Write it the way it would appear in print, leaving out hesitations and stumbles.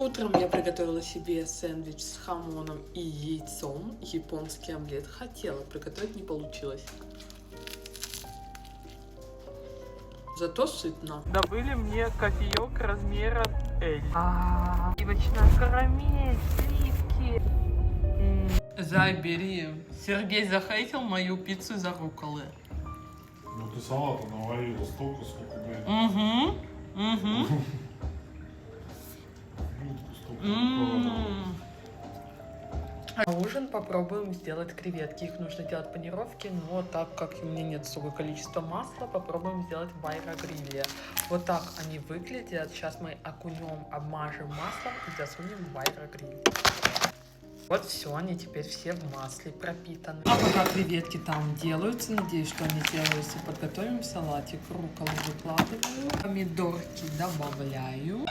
Утром я приготовила себе сэндвич с хамоном и яйцом. Японский омлет хотела приготовить, не получилось. Зато сытно. Добыли мне кофеек размера L. Сливочная карамель, сливки. Забери. Сергей захейтил мою пиццу за рукколы. Ну ты салата наварила столько, сколько, блядь. Угу. Угу. Блюдку столько. На ужин попробуем сделать креветки. Их нужно делать панировки, но так как у меня нет столько количества масла, попробуем сделать в аэрогриле. Вот так они выглядят. Сейчас мы окунем, обмажем маслом и засунем в аэрогриль. Вот все, они теперь все в масле пропитаны. А пока креветки там делаются, надеюсь, что они делаются, подготовим салатик. Рукколу выкладываю, помидорки добавляю.